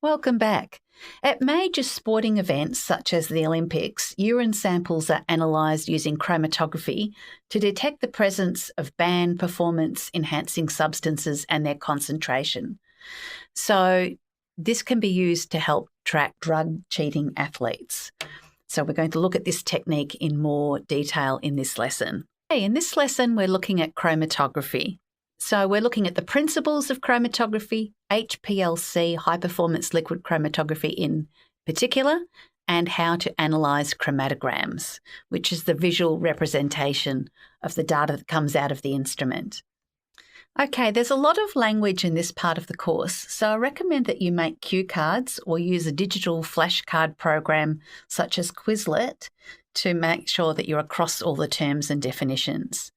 Welcome back. At major sporting events such as the Olympics, urine samples are analysed using chromatography to detect the presence of banned performance-enhancing substances and their concentration. So this can be used to help track drug-cheating athletes. So we're going to look at this technique in more detail in this lesson. In this lesson, we're looking at chromatography. So we're looking at the principles of chromatography, HPLC, high-performance liquid chromatography in particular, and how to analyse chromatograms, which is the visual representation of the data that comes out of the instrument. Okay, there's a lot of language in this part of the course, so I recommend that you make cue cards or use a digital flashcard program such as Quizlet to make sure that you're across all the terms and definitions.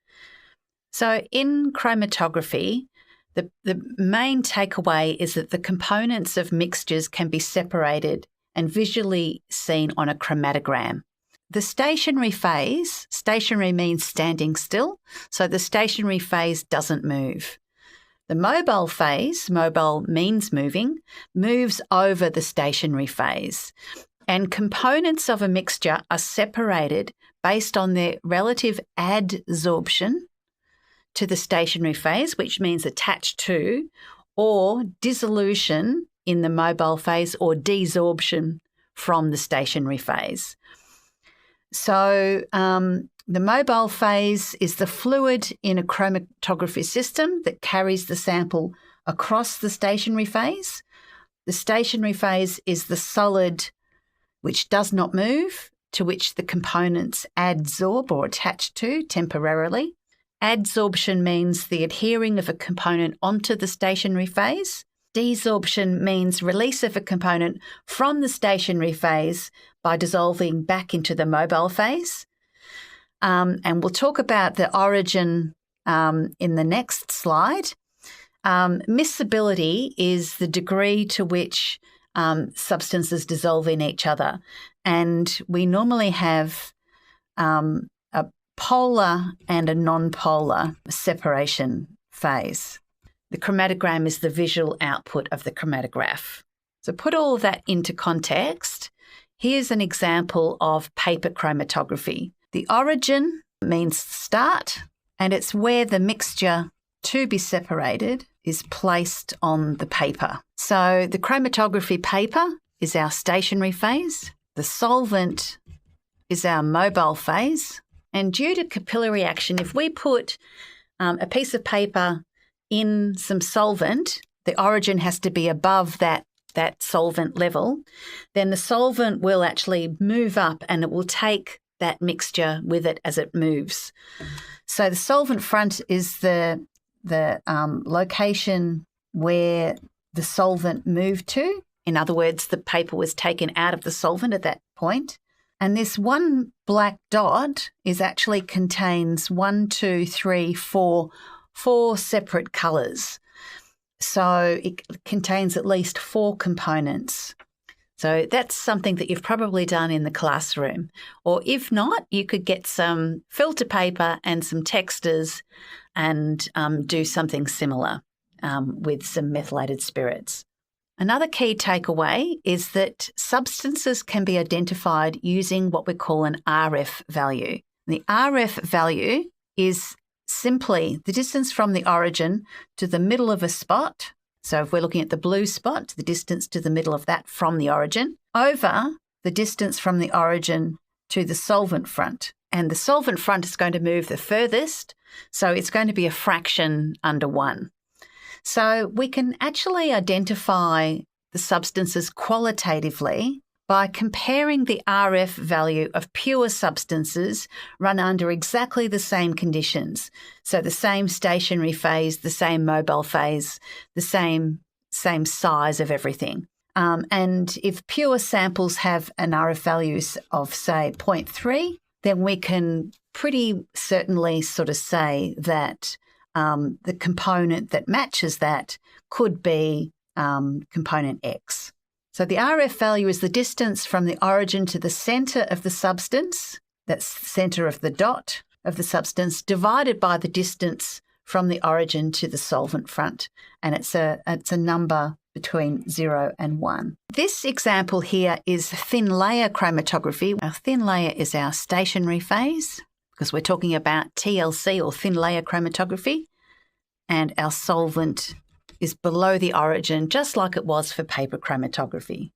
So in chromatography, the main takeaway is that the components of mixtures can be separated and visually seen on a chromatogram. The stationary phase, stationary means standing still, so the stationary phase doesn't move. The mobile phase, mobile means moving, moves over the stationary phase. And components of a mixture are separated based on their relative adsorption to the stationary phase, which means attached to, or dissolution in the mobile phase, or desorption from the stationary phase. So the mobile phase is the fluid in a chromatography system that carries the sample across the stationary phase. The stationary phase is the solid which does not move, to which the components adsorb or attach to temporarily. Adsorption means the adhering of a component onto the stationary phase. Desorption means release of a component from the stationary phase by dissolving back into the mobile phase. And we'll talk about the origin in the next slide. Miscibility is the degree to which substances dissolve in each other. And we normally have a polar and a non-polar separation phase. The chromatogram is the visual output of the chromatograph. So put all of that into context. Here's an example of paper chromatography. The origin means start, and it's where the mixture to be separated is placed on the paper. So the chromatography paper is our stationary phase. The solvent is our mobile phase. And due to capillary action, if we put a piece of paper in some solvent, the origin has to be above that solvent level, then the solvent will actually move up and it will take that mixture with it as it moves. So the solvent front is the location where the solvent moved to. In other words, the paper was taken out of the solvent at that point. And this one black dot actually contains 4 separate colours. So it contains at least 4 components. So that's something that you've probably done in the classroom. Or if not, you could get some filter paper and some texters and do something similar with some methylated spirits. Another key takeaway is that substances can be identified using what we call an RF value. The RF value is simply the distance from the origin to the middle of a spot. So if we're looking at the blue spot, the distance to the middle of that from the origin, over the distance from the origin to the solvent front. And the solvent front is going to move the furthest, so it's going to be a fraction under 1. So we can actually identify the substances qualitatively by comparing the RF value of pure substances run under exactly the same conditions. So the same stationary phase, the same mobile phase, the same size of everything. And if pure samples have an RF value of, say, 0.3, then we can pretty certainly sort of say that the component that matches that could be component X. So the RF value is the distance from the origin to the centre of the substance, that's the centre of the dot of the substance, divided by the distance from the origin to the solvent front. And it's a number between 0 and 1. This example here is thin layer chromatography. Our thin layer is our stationary phase because we're talking about TLC or thin layer chromatography, and our solvent is below the origin, just like it was for paper chromatography.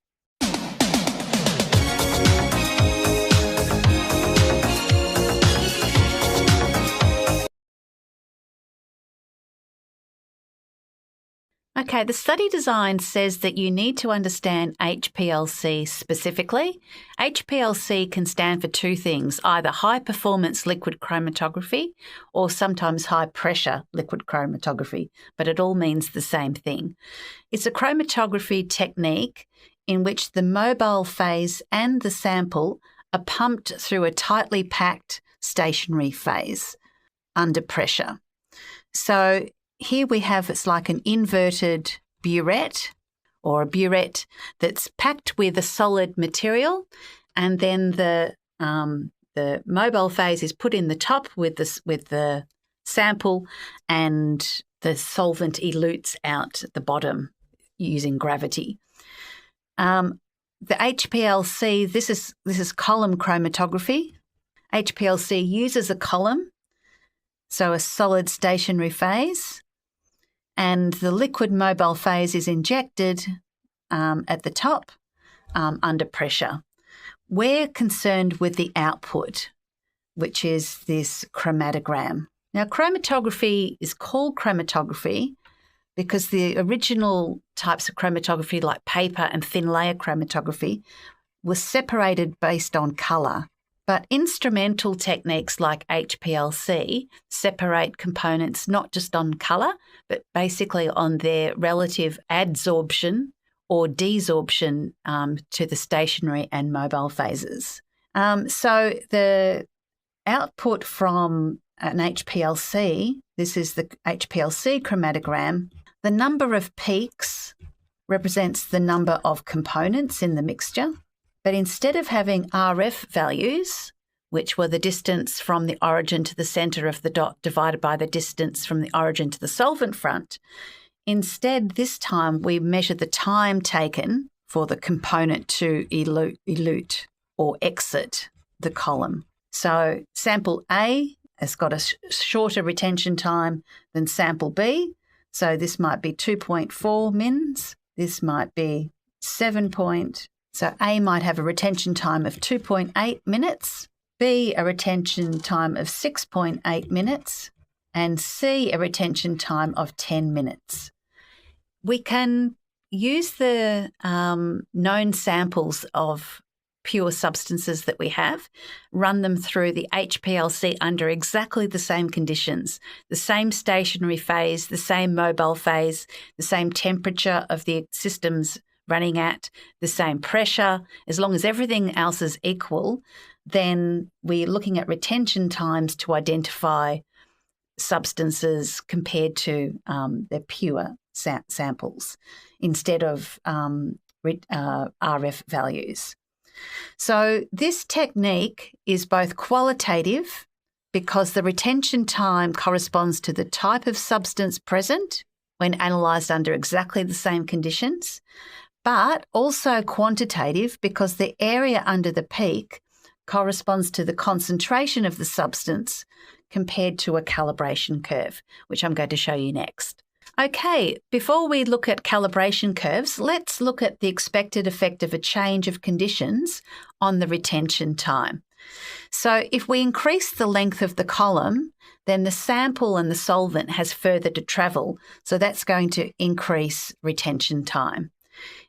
Okay, the study design says that you need to understand HPLC specifically. HPLC can stand for two things, either high-performance liquid chromatography or sometimes high-pressure liquid chromatography, but it all means the same thing. It's a chromatography technique in which the mobile phase and the sample are pumped through a tightly packed stationary phase under pressure. So here we have, it's like an inverted burette or a burette that's packed with a solid material, and then the mobile phase is put in the top with the sample, and the solvent elutes out at the bottom using gravity. The HPLC, this is column chromatography. HPLC uses a column, so a solid stationary phase, and the liquid mobile phase is injected at the top under pressure. We're concerned with the output, which is this chromatogram. Now, chromatography is called chromatography because the original types of chromatography, like paper and thin layer chromatography, were separated based on colour. But instrumental techniques like HPLC separate components not just on colour, but basically on their relative adsorption or desorption to the stationary and mobile phases. So the output from an HPLC, this is the HPLC chromatogram, the number of peaks represents the number of components in the mixture. But instead of having RF values, which were the distance from the origin to the centre of the dot divided by the distance from the origin to the solvent front, instead this time we measure the time taken for the component to elute or exit the column. So sample A has got a shorter retention time than sample B. So this might be 2.4 mins. This might be 7. So A might have a retention time of 2.8 minutes, B a retention time of 6.8 minutes, and C a retention time of 10 minutes. We can use the known samples of pure substances that we have, run them through the HPLC under exactly the same conditions, the same stationary phase, the same mobile phase, the same temperature of the systems running at, the same pressure. As long as everything else is equal, then we're looking at retention times to identify substances compared to their pure samples instead of RF values. So this technique is both qualitative because the retention time corresponds to the type of substance present when analysed under exactly the same conditions, but also quantitative because the area under the peak corresponds to the concentration of the substance compared to a calibration curve, which I'm going to show you next. Okay, before we look at calibration curves, let's look at the expected effect of a change of conditions on the retention time. So if we increase the length of the column, then the sample and the solvent has further to travel, so that's going to increase retention time.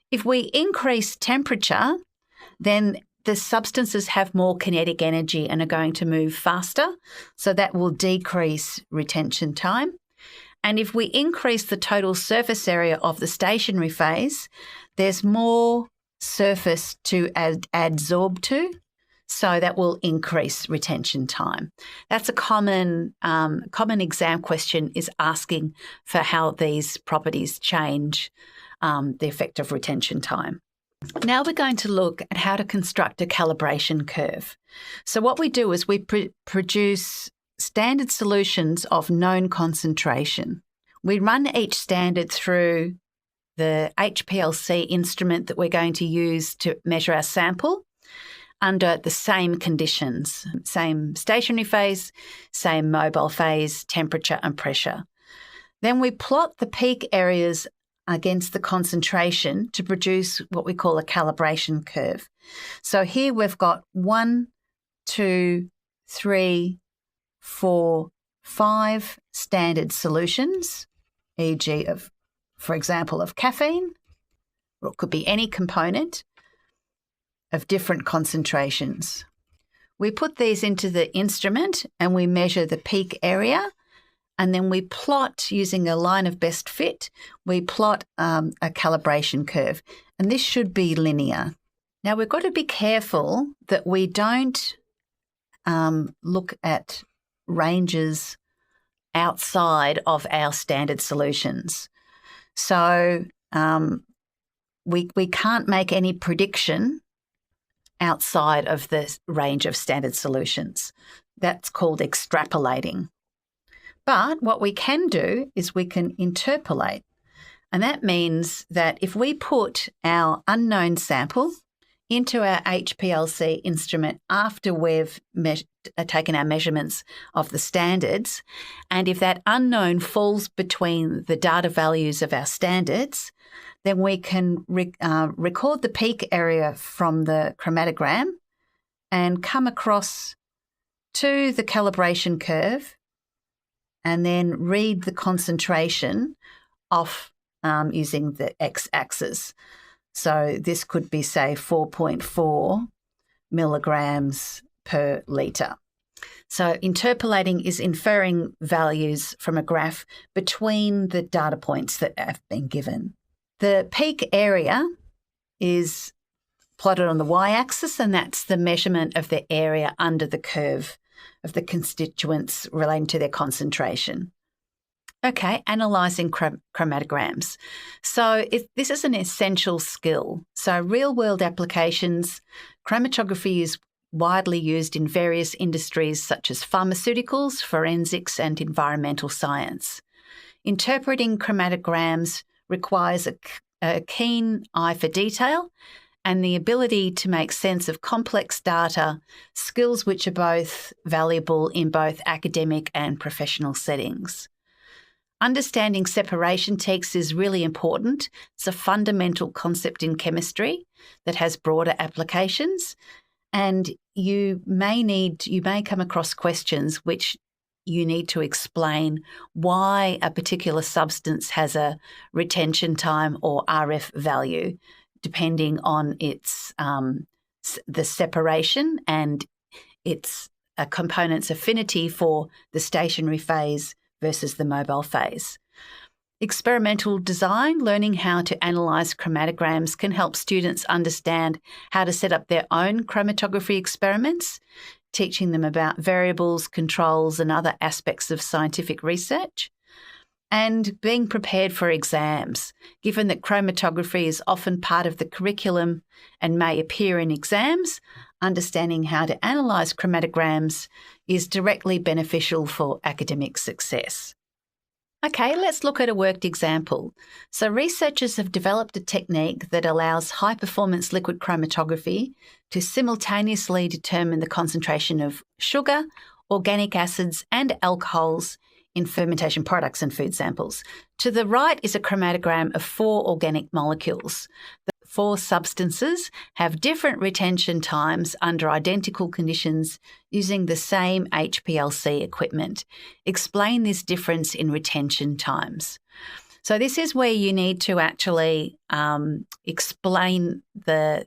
If we increase temperature, then the substances have more kinetic energy and are going to move faster, so that will decrease retention time. And if we increase the total surface area of the stationary phase, there's more surface to adsorb to, so that will increase retention time. That's a common exam question, is asking for how these properties change the effect of retention time. Now we're going to look at how to construct a calibration curve. So what we do is we produce standard solutions of known concentration. We run each standard through the HPLC instrument that we're going to use to measure our sample under the same conditions, same stationary phase, same mobile phase, temperature and pressure. Then we plot the peak areas against the concentration to produce what we call a calibration curve. So here we've got 1, 2, 3, 4, 5 standard solutions, e.g. for example, of caffeine, or it could be any component of different concentrations. We put these into the instrument and we measure the peak area, and then we plot, using a line of best fit, we plot a calibration curve, and this should be linear. Now, we've got to be careful that we don't look at ranges outside of our standard solutions. So we can't make any prediction outside of the range of standard solutions. That's called extrapolating. But what we can do is we can interpolate. And that means that if we put our unknown sample into our HPLC instrument after we've taken our measurements of the standards, and if that unknown falls between the data values of our standards, then we can record the peak area from the chromatogram and come across to the calibration curve and then read the concentration off using the x-axis. So this could be, say, 4.4 milligrams per litre. So interpolating is inferring values from a graph between the data points that have been given. The peak area is plotted on the y-axis, and that's the measurement of the area under the curve of the constituents relating to their concentration. Okay, analysing chromatograms. So this is an essential skill. So real-world applications, chromatography is widely used in various industries such as pharmaceuticals, forensics and environmental science. Interpreting chromatograms requires a keen eye for detail and the ability to make sense of complex data, skills which are both valuable in both academic and professional settings. Understanding separation techniques is really important. It's a fundamental concept in chemistry that has broader applications, and you may come across questions which you need to explain why a particular substance has a retention time or RF value, depending on its the separation and its component's affinity for the stationary phase versus the mobile phase. Experimental design, learning how to analyse chromatograms, can help students understand how to set up their own chromatography experiments, teaching them about variables, controls, and other aspects of scientific research. And being prepared for exams, given that chromatography is often part of the curriculum and may appear in exams, understanding how to analyse chromatograms is directly beneficial for academic success. Okay, let's look at a worked example. So researchers have developed a technique that allows high-performance liquid chromatography to simultaneously determine the concentration of sugar, organic acids and alcohols in fermentation products and food samples. To the right is a chromatogram of 4 organic molecules. The 4 substances have different retention times under identical conditions using the same HPLC equipment. Explain this difference in retention times. So this is where you need to actually explain the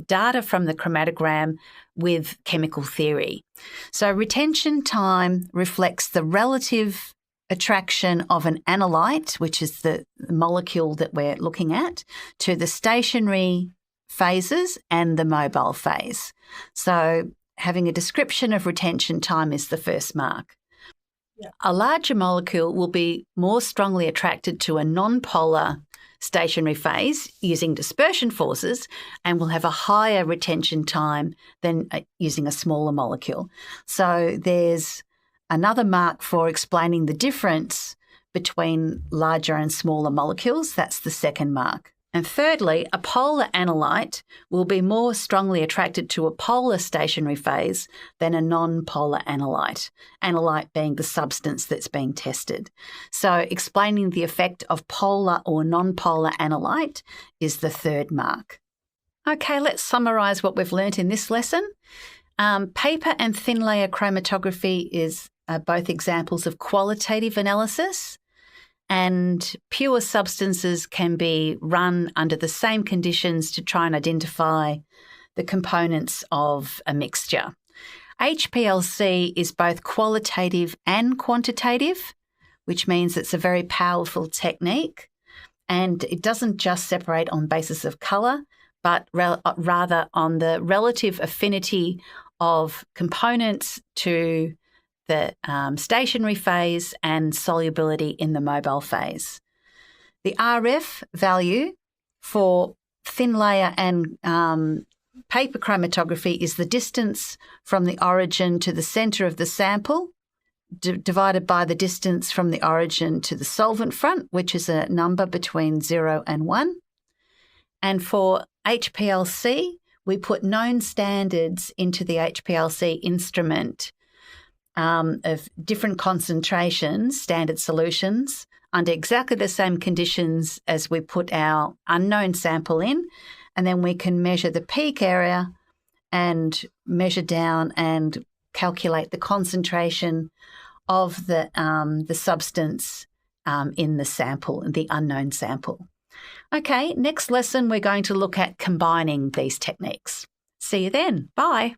data from the chromatogram with chemical theory. So retention time reflects the relative attraction of an analyte, which is the molecule that we're looking at, to the stationary phases and the mobile phase. So having a description of retention time is the first mark. Yeah. A larger molecule will be more strongly attracted to a non-polar stationary phase using dispersion forces and will have a higher retention time than using a smaller molecule. So there's another mark for explaining the difference between larger and smaller molecules. That's the second mark. And thirdly, a polar analyte will be more strongly attracted to a polar stationary phase than a non-polar analyte, analyte being the substance that's being tested. So explaining the effect of polar or non-polar analyte is the third mark. Okay, let's summarise what we've learnt in this lesson. Paper and thin layer chromatography is both examples of qualitative analysis, and pure substances can be run under the same conditions to try and identify the components of a mixture. HPLC is both qualitative and quantitative, which means it's a very powerful technique, and it doesn't just separate on basis of colour, but rather on the relative affinity of components to the stationary phase and solubility in the mobile phase. The RF value for thin layer and paper chromatography is the distance from the origin to the centre of the sample divided by the distance from the origin to the solvent front, which is a number between 0 and 1. And for HPLC, we put known standards into the HPLC instrument of different concentrations, standard solutions, under exactly the same conditions as we put our unknown sample in, and then we can measure the peak area and measure down and calculate the concentration of the substance in the sample, the unknown sample. Okay, next lesson we're going to look at combining these techniques. See you then. Bye.